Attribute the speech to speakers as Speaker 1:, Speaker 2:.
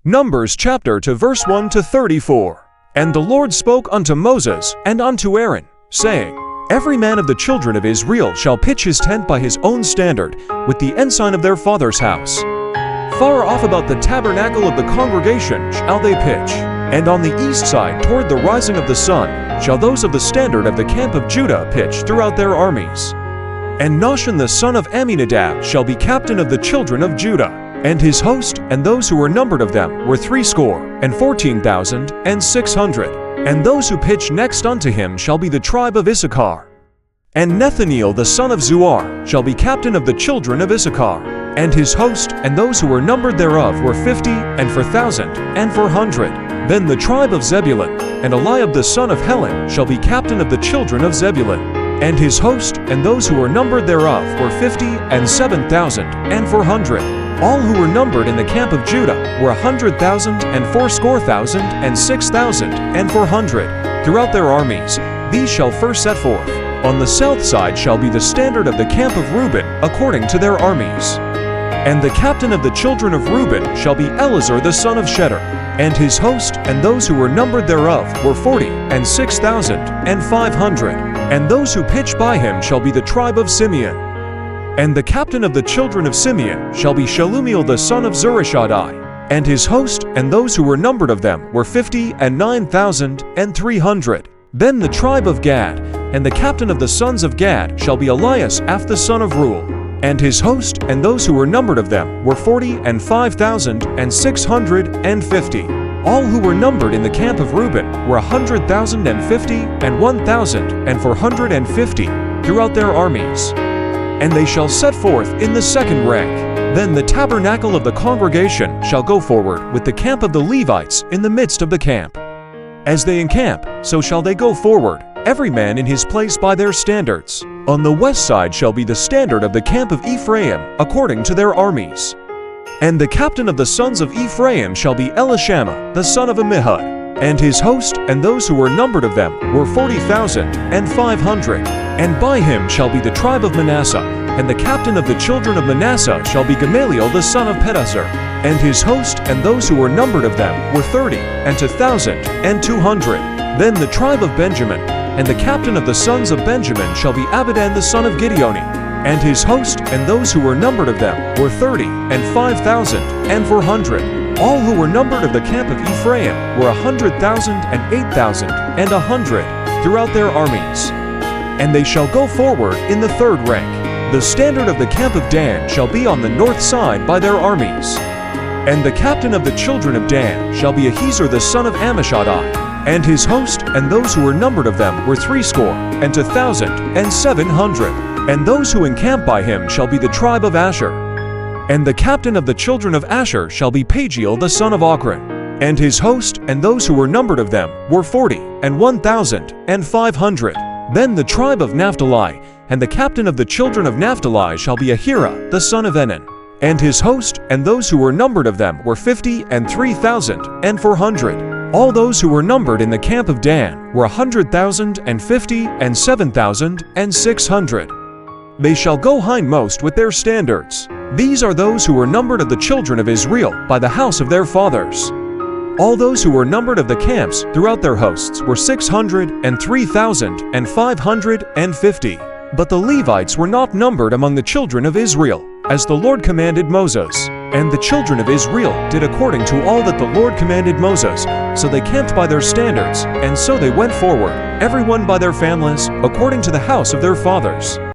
Speaker 1: Numbers chapter 2 verse 1 to 34. And the Lord spoke unto Moses and unto Aaron, saying, Every man of the children of Israel shall pitch his tent by his own standard, with the ensign of their father's house. Far off about the tabernacle of the congregation shall they pitch, and on the east side toward the rising of the sun shall those of the standard of the camp of Judah pitch throughout their armies. And Nahshon the son of Amminadab shall be captain of the children of Judah. And his host, and those who were numbered of them, were 14,014,600. And those who pitch next unto him shall be the tribe of Issachar. And Nethaneel the son of Zuar shall be captain of the children of Issachar. And his host, and those who were numbered thereof, were 50,400. Then the tribe of Zebulun, and Eliab the son of Helon shall be captain of the children of Zebulun. And his host, and those who were numbered thereof, were 57,400. All who were numbered in the camp of Judah were 100,000 and fourscore thousand and 6,400 throughout their armies. These shall first set forth. On the south side shall be the standard of the camp of Reuben according to their armies. And the captain of the children of Reuben shall be Elazar the son of Shedder. And his host, and those who were numbered thereof, were 40,6,500. And those who pitch by him shall be the tribe of Simeon. And the captain of the children of Simeon shall be Shelumiel the son of Zurishaddai. And his host, and those who were numbered of them, were 59,300. Then the tribe of Gad, and the captain of the sons of Gad shall be Eliasaph the son of Reuel. And his host, and those who were numbered of them, were 45,650. All who were numbered in the camp of Reuben were 100,050 and 1,450 throughout their armies. And they shall set forth in the second rank. Then the tabernacle of the congregation shall go forward with the camp of the Levites in the midst of the camp. As they encamp, so shall they go forward, every man in his place by their standards. On the west side shall be the standard of the camp of Ephraim, according to their armies. And the captain of the sons of Ephraim shall be Elishama, the son of Ammihud. And his host, and those who were numbered of them, were 40,500. And by him shall be the tribe of Manasseh. And the captain of the children of Manasseh shall be Gamaliel the son of Pedahzur. And his host, and those who were numbered of them, were 30,200. Then the tribe of Benjamin, and the captain of the sons of Benjamin shall be Abidan the son of Gideoni. And his host, and those who were numbered of them, were 30,400. All who were numbered of the camp of Ephraim were 100,000 and 8,100 throughout their armies. And they shall go forward in the third rank. The standard of the camp of Dan shall be on the north side by their armies. And the captain of the children of Dan shall be Ahiezer the son of Ammishaddai. And his host, and those who were numbered of them, were 3,2,700. And those who encamp by him shall be the tribe of Asher. And the captain of the children of Asher shall be Pagiel the son of Ochran. And his host, and those who were numbered of them, were 40,1,500. Then the tribe of Naphtali, and the captain of the children of Naphtali shall be Ahira the son of Enan. And his host, and those who were numbered of them, were 53,400. All those who were numbered in the camp of Dan were 100,050 and 7,600. They shall go hindmost with their standards. These are those who were numbered of the children of Israel by the house of their fathers. All those who were numbered of the camps throughout their hosts were 603,550. But the Levites were not numbered among the children of Israel, as the Lord commanded Moses. And the children of Israel did according to all that the Lord commanded Moses. So they camped by their standards, and so they went forward, every one by their families, according to the house of their fathers.